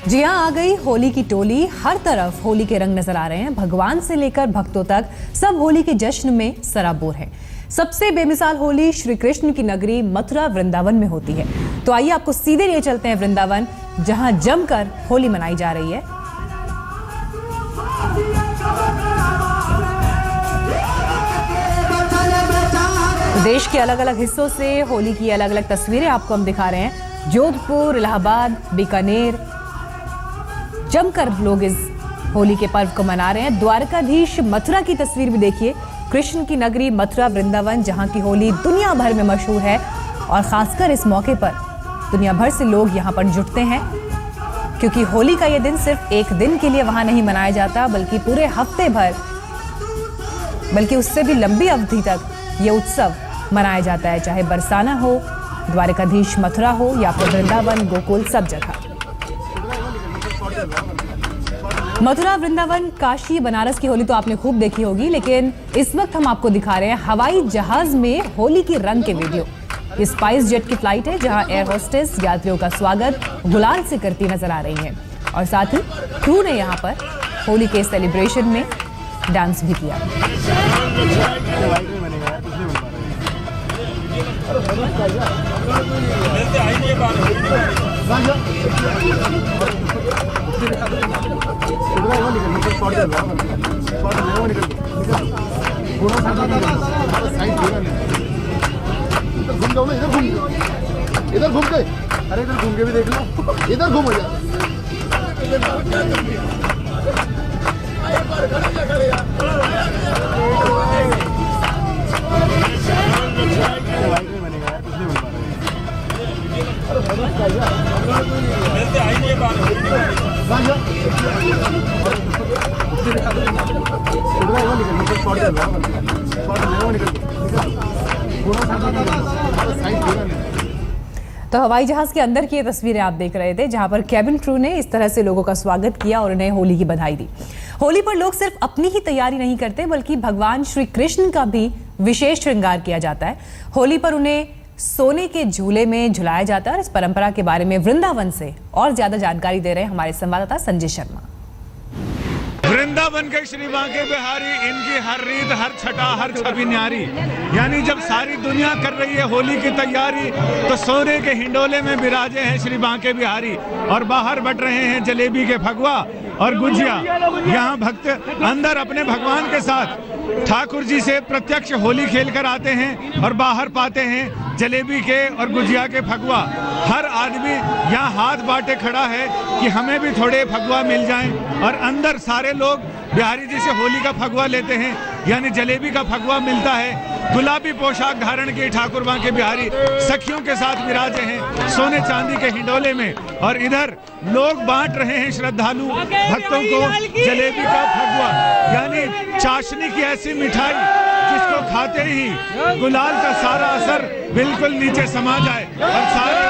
जी हाँ, आ गई होली की टोली। हर तरफ होली के रंग नजर आ रहे हैं। भगवान से लेकर भक्तों तक सब होली के जश्न में सराबोर हैं। सबसे बेमिसाल होली श्री कृष्ण की नगरी मथुरा वृंदावन में होती है। तो आइए आपको सीधे लिए चलते हैं वृंदावन, जहां जमकर होली मनाई जा रही है। देश के अलग अलग हिस्सों से होली की अलग अलग तस्वीरें आपको हम दिखा रहे हैं। जोधपुर, इलाहाबाद, बीकानेर, जमकर लोग इस होली के पर्व को मना रहे हैं। द्वारकाधीश मथुरा की तस्वीर भी देखिए। कृष्ण की नगरी मथुरा वृंदावन, जहां की होली दुनिया भर में मशहूर है और खासकर इस मौके पर दुनिया भर से लोग यहां पर जुटते हैं, क्योंकि होली का ये दिन सिर्फ एक दिन के लिए वहां नहीं मनाया जाता, बल्कि पूरे हफ्ते भर, बल्कि उससे भी लंबी अवधि तक ये उत्सव मनाया जाता है। चाहे बरसाना हो, द्वारकाधीश मथुरा हो या फिर वृंदावन, गोकुल, सब जगह। मथुरा, वृंदावन, काशी, बनारस की होली तो आपने खूब देखी होगी, लेकिन इस वक्त हम आपको दिखा रहे हैं हवाई जहाज में होली की रंग के वीडियो। ये स्पाइस जेट की फ्लाइट है, जहां एयर होस्टेस यात्रियों का स्वागत गुलाल से करती नजर आ रही है और साथ ही क्रू ने यहाँ पर होली के सेलिब्रेशन में डांस भी किया। इधर घूम के, अरे इधर घूम के भी देख लो, इधर घूम जा। तो हवाई जहाज के अंदर की ये तस्वीरें आप देख रहे थे, जहां पर कैबिन क्रू ने इस तरह से लोगों का स्वागत किया और उन्हें होली की बधाई दी। होली पर लोग सिर्फ अपनी ही तैयारी नहीं करते, बल्कि भगवान श्री कृष्ण का भी विशेष श्रृंगार किया जाता है। होली पर उन्हें सोने के झूले में झुलाया जाता है और इस परंपरा के बारे में वृंदावन से और ज्यादा जानकारी दे रहे हैं हमारे संवाददाता संजय शर्मा। वृंदावन के श्री बांके बिहारी, इनकी हर रीत, हर छटा, हर छवि न्यारी। यानी जब सारी दुनिया कर रही है होली की तैयारी, तो सोने के हिंडोले में विराजे हैं श्री बांके बिहारी और बाहर बट रहे हैं जलेबी के फगुआ और गुजिया। यहाँ भक्त अंदर अपने भगवान के साथ ठाकुर जी से प्रत्यक्ष होली खेल कर आते हैं और बाहर पाते हैं जलेबी के और गुजिया के फगुआ। हर आदमी यहाँ हाथ बांटे खड़ा है कि हमें भी थोड़े फगुआ मिल जाएं, और अंदर सारे लोग बिहारी जी से होली का फगुआ लेते हैं, यानी जलेबी का फगुआ मिलता है। गुलाबी पोशाक धारण की ठाकुर बांके बिहारी सखियों के साथ विराजे हैं सोने चांदी के हिंडोले में, और इधर लोग बांट रहे हैं श्रद्धालु भक्तों को जलेबी का फगुआ, यानी चाशनी की ऐसी मिठाई जिसको खाते ही गुलाल का सारा असर बिल्कुल नीचे समा जाए और सारे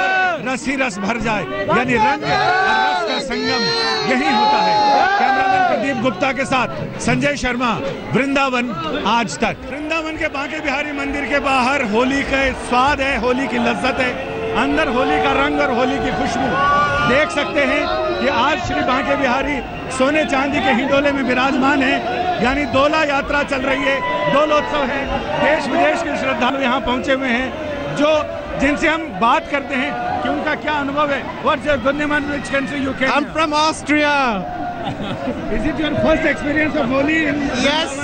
रस ही रस भर जाए, यानी रंग और रस का संगम यही होता है। कैमरामैन प्रदीप गुप्ता के साथ संजय शर्मा, वृंदावन आज तक। वृंदावन के बांके बिहारी मंदिर के बाहर होली का स्वाद है, होली की लज्जत है, अंदर होली का रंग और होली की खुशबू देख सकते हैं कि आज श्री बांके बिहारी सोने चांदी के हिंडोले में विराजमान है, यानी दोला यात्रा चल रही है, दोलोत्सव है। देश विदेश के श्रद्धालु यहाँ पहुंचे हुए हैं, जो जिनसे हम बात करते हैं कि उनका क्या अनुभव है। What's your good name and which country you came? I'm from Austria. Is it your first experience of Holi? Yes,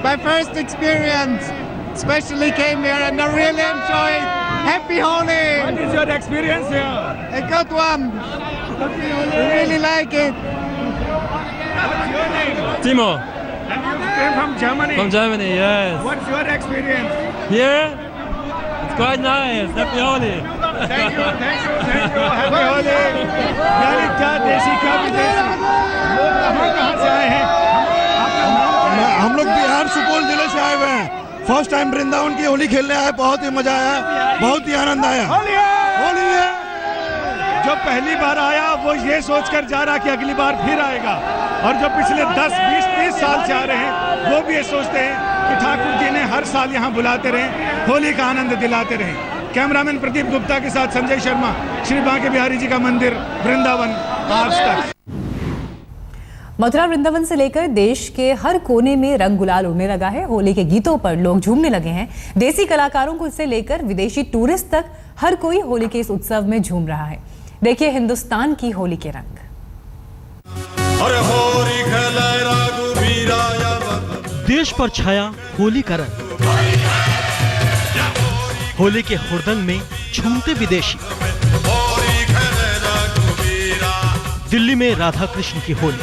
my first experience. Especially came here and I really enjoyed. Happy Holi! What is your experience here? A good one. I really like it. What's your name? Timo, And you came from Germany? from Germany, yes. What's your experience? Here, it's quite nice. Happy Holi. Thank you, thank you, thank you. Happy Holi. यानी क्या देशी क्या विदेशी, लोग कहाँ से आए हैं? आपका नाम क्या है? हम लोग बिहार सुपौल जिले से आए हुए हैं। फर्स्ट टाइम वृंदावन की होली खेलने आए, बहुत ही मजा आया, बहुत ही आनंद आया। होली है। जो पहली बार आया वो ये सोचकर जा रहा कि अगली बार फिर आएगा, और जो पिछले 10, 20, 30 साल से आ रहे हैं वो भी ये सोचते हैं कि ठाकुर जी ने हर साल यहाँ बुलाते रहे, होली का आनंद दिलाते रहे। कैमरामैन प्रदीप गुप्ता के साथ संजय शर्मा, श्री बांके बिहारी जी का मंदिर, वृंदावन, आज तक। मथुरा वृंदावन से लेकर देश के हर कोने में रंग गुलाल उड़ने लगा है। होली के गीतों पर लोग झूमने लगे हैं। देसी कलाकारों को से लेकर विदेशी टूरिस्ट तक हर कोई होली के इस उत्सव में झूम रहा है। देखिए हिंदुस्तान की होली के रंग। देश पर छाया होली का रंग। होली के हुड़दंग में झूमते विदेशी। दिल्ली में राधा कृष्ण की होली,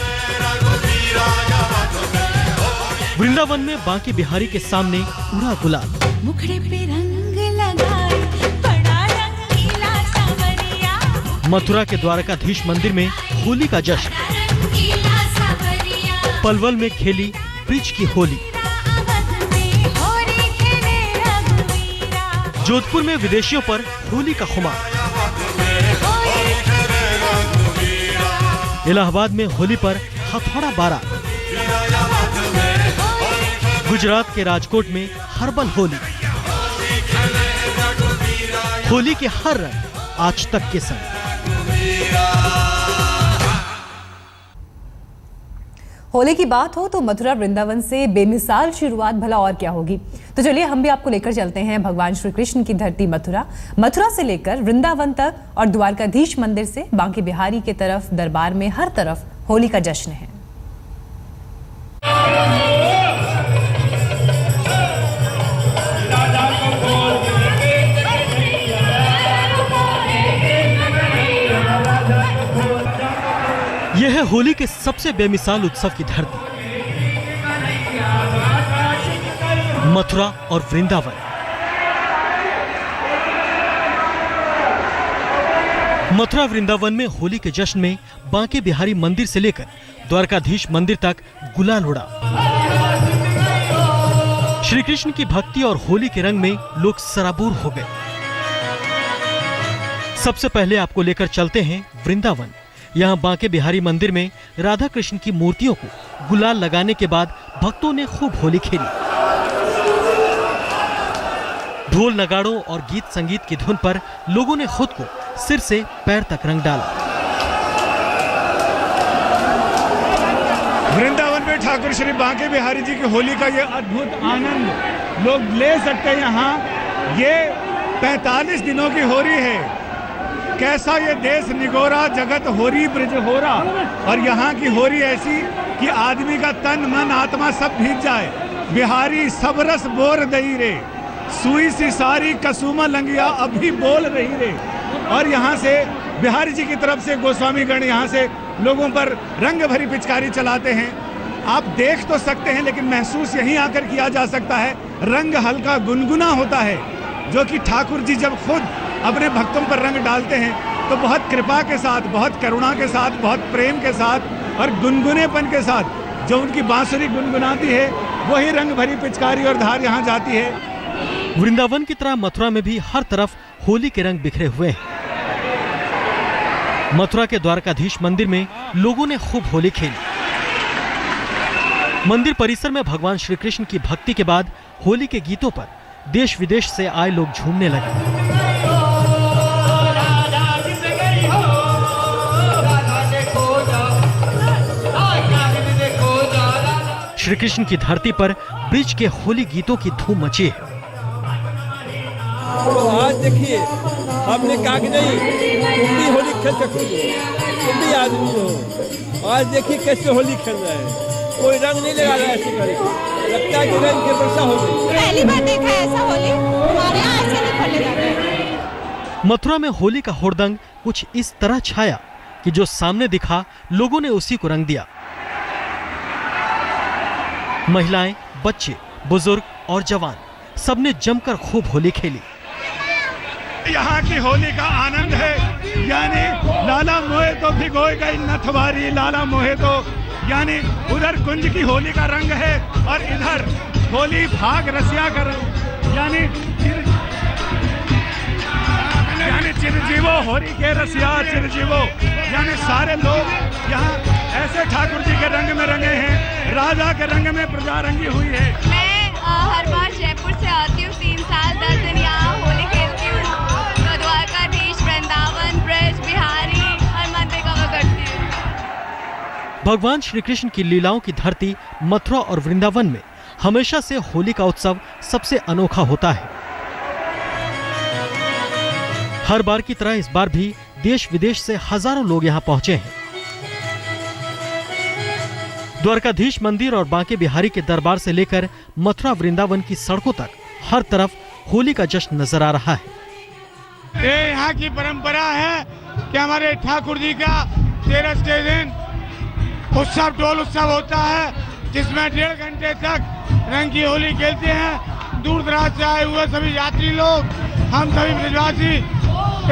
वृंदावन में बांके बिहारी के सामने उड़ा गुलाल। मुखड़े पे रंग लगाए, बड़ा रंगीला सावरिया। मथुरा के द्वारकाधीश मंदिर में होली का जश्न। पलवल में खेली ब्रिज की होली। जोधपुर में विदेशियों पर होली का खुमार। इलाहाबाद में होली पर हथौड़ा बारात। गुजरात के राजकोट में हर्बल होली। होली के हर रंग आज तक के संग। होली की बात हो तो मथुरा वृंदावन से बेमिसाल शुरुआत भला और क्या होगी। तो चलिए हम भी आपको लेकर चलते हैं भगवान श्री कृष्ण की धरती मथुरा से लेकर वृंदावन तक और द्वारकाधीश मंदिर से बांके बिहारी के तरफ दरबार में हर तरफ होली का जश्न है। यह है होली के सबसे बेमिसाल उत्सव की धरती, मथुरा और वृंदावन। मथुरा वृंदावन में होली के जश्न में बांके बिहारी मंदिर से लेकर द्वारकाधीश मंदिर तक गुलाल उड़ा। श्री कृष्ण की भक्ति और होली के रंग में लोग सराबोर हो गए। सबसे पहले आपको लेकर चलते हैं वृंदावन। यहाँ बांके बिहारी मंदिर में राधा कृष्ण की मूर्तियों को गुलाल लगाने के बाद भक्तों ने खूब होली खेली। ढोल नगाड़ों और गीत संगीत की धुन पर लोगों ने खुद को सिर से पैर तक रंग डाला। वृंदावन में ठाकुर श्री बांके बिहारी जी की होली का ये अद्भुत आनंद लोग ले सकते हैं। यहाँ ये 45 दिनों की होली है। कैसा ये देश निगोरा, जगत होरी ब्रिज होरा। और यहाँ की होरी ऐसी कि आदमी का तन मन आत्मा सब भीग जाए। बिहारी सब रस बोर दही रे, सुई सी सारी कसुमा लंगिया अभी बोल रही रे। और यहाँ से बिहारी जी की तरफ से गोस्वामी गण यहाँ से लोगों पर रंग भरी पिचकारी चलाते हैं। आप देख तो सकते हैं लेकिन महसूस यहीं आकर किया जा सकता है। रंग हल्का गुनगुना होता है, जो कि ठाकुर जी जब खुद अपने भक्तों पर रंग डालते हैं तो बहुत कृपा के साथ, बहुत करुणा के साथ, बहुत प्रेम के साथ और गुनगुनेपन के साथ जो उनकी बांसुरी गुनगुनाती है वही रंग भरी पिचकारी और धार यहाँ जाती है। वृंदावन की तरह मथुरा में भी हर तरफ होली के रंग बिखरे हुए हैं। मथुरा के द्वारकाधीश मंदिर में लोगों ने खूब होली खेली। मंदिर परिसर में भगवान श्री कृष्ण की भक्ति के बाद होली के गीतों पर देश विदेश से आए लोग झूमने लगे। श्री कृष्ण की धरती पर ब्रिज के होली गीतों की धूम मची है। आज देखिए हमने कहा कि नहीं तुम भी होली खेल सकते हो, तुम भी आदमी हो। आज देखिए कैसे होली खेल रहे हैं, कोई रंग नहीं लगा रहा है। ऐसे करके लगता है कि रंग की वर्षा हो गई। पहली बार देखा है ऐसा होली, हमारे यहाँ ऐसे नहीं खेले जाते हैं। मथुरा में होली का हुड़दंग कुछ इस तरह छाया कि जो सामने दिखा लोगों ने उसी को रंग दिया। महिलाएं, बच्चे, बुजुर्ग और जवान सबने जमकर खूब होली खेली। यहाँ की होली का आनंद है, यानी लाला मोहे तो भिगोए गई नथवारी, लाला मोहे तो यानी उधर कुंज की होली का रंग है और इधर होली भाग रसिया का रंग, यानी चिरजीवो होली के रसिया चिरजीवो, यानी सारे लोग यहाँ ऐसे ठाकुर जी के रंग में रंगे हैं, राजा के रंग में प्रजा रंगी हुई है। मैं हर बार जयपुर से आती हूँ, 3 साल 10 दिन यहाँ होली खेलती हूँ भगवान श्री कृष्ण की लीलाओं की धरती मथुरा और वृंदावन में हमेशा से होली का उत्सव सबसे अनोखा होता है। हर बार की तरह इस बार भी देश विदेश से हजारों लोग यहाँ पहुंचे हैं। द्वारकाधीश मंदिर और बांके बिहारी के दरबार से लेकर मथुरा वृंदावन की सड़कों तक हर तरफ होली का जश्न नजर आ रहा है। ये यहाँ की परंपरा है कि हमारे ठाकुर जी का 13 के दिन उत्सव डोल उत्सव होता है, जिसमें 1.5 घंटे तक रंग की होली खेलते हैं। दूर दराज से आए हुए सभी यात्री लोग, हम सभी ब्रजवासी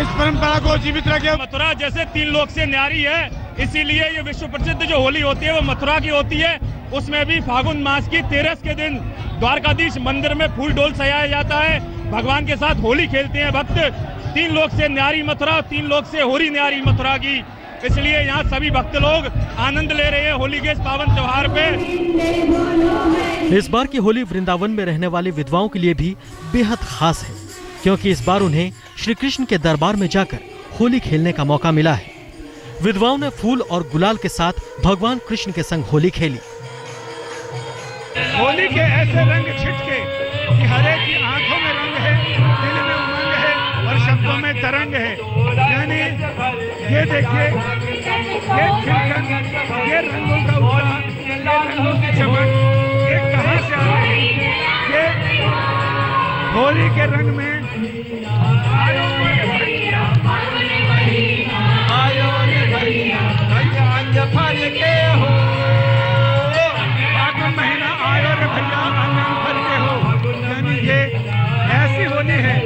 इस परंपरा को जीवित रखे। मथुरा जैसे 3 लोक से न्यारी है, इसीलिए ये विश्व प्रसिद्ध जो होली होती है वो मथुरा की होती है। उसमें भी फागुन मास की 13 के दिन द्वारकाधीश मंदिर में फूल डोल सजाया जाता है। भगवान के साथ होली खेलते हैं भक्त। 3 लोक से न्यारी मथुरा, 3 लोक से होली न्यारी मथुरा की, इसलिए यहाँ सभी भक्त लोग आनंद ले रहे हैं होली के इस पावन त्योहार पे। इस बार की होली वृंदावन में रहने वाली विधवाओं के लिए भी बेहद खास है, क्योंकि इस बार उन्हें श्री कृष्ण के दरबार में जाकर होली खेलने का मौका मिला है। विधवाओं ने फूल और गुलाल के साथ भगवान कृष्ण के संग होली खेली। होली के ऐसे रंग छिटके कि हर एक की आंखों में रंग है, दिल में उमंग है और शब्दों में तरंग है। यानी ये देखिए, ये खिलखन, ये रंगों का उछाल, ये रंगों की चमक, ये कहाँ से आ रही है? ये होली के रंग में आयो रे भैया, आयो रे भैया, भैया फल के हो, फागुन महीना आयो रे भैया, आंगन फल के हो। यानी ये ऐसी होली है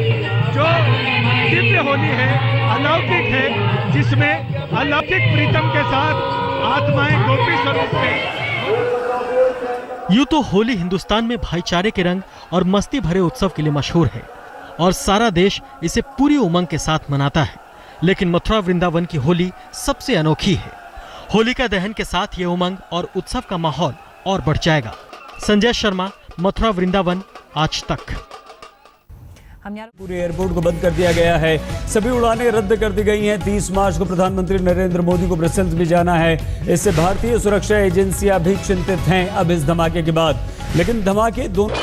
जो दिव्य होली है, अलौकिक है, जिसमें अलौकिक प्रीतम के साथ आत्माएं गोपी स्वरूप में। यूं तो होली हिंदुस्तान में भाईचारे के रंग और मस्ती भरे उत्सव के लिए मशहूर है और सारा देश इसे पूरी उमंग के साथ मनाता है। लेकिन मथुरा वृंदावन की होली सबसे अनोखी है। होलिका दहन के साथ ये उमंग और उत्सव का माहौल और बढ़ जाएगा। संजय शर्मा, मथुरा वृंदावन, आज तक। पूरे एयरपोर्ट को बंद कर दिया गया है, सभी उड़ानें रद्द कर दी गई हैं। 30 मार्च को प्रधानमंत्री नरेंद्र मोदी को ब्रसेल्स भी जाना है। इससे भारतीय सुरक्षा एजेंसियां भी चिंतित हैं अब इस धमाके के बाद। लेकिन धमाके दोनों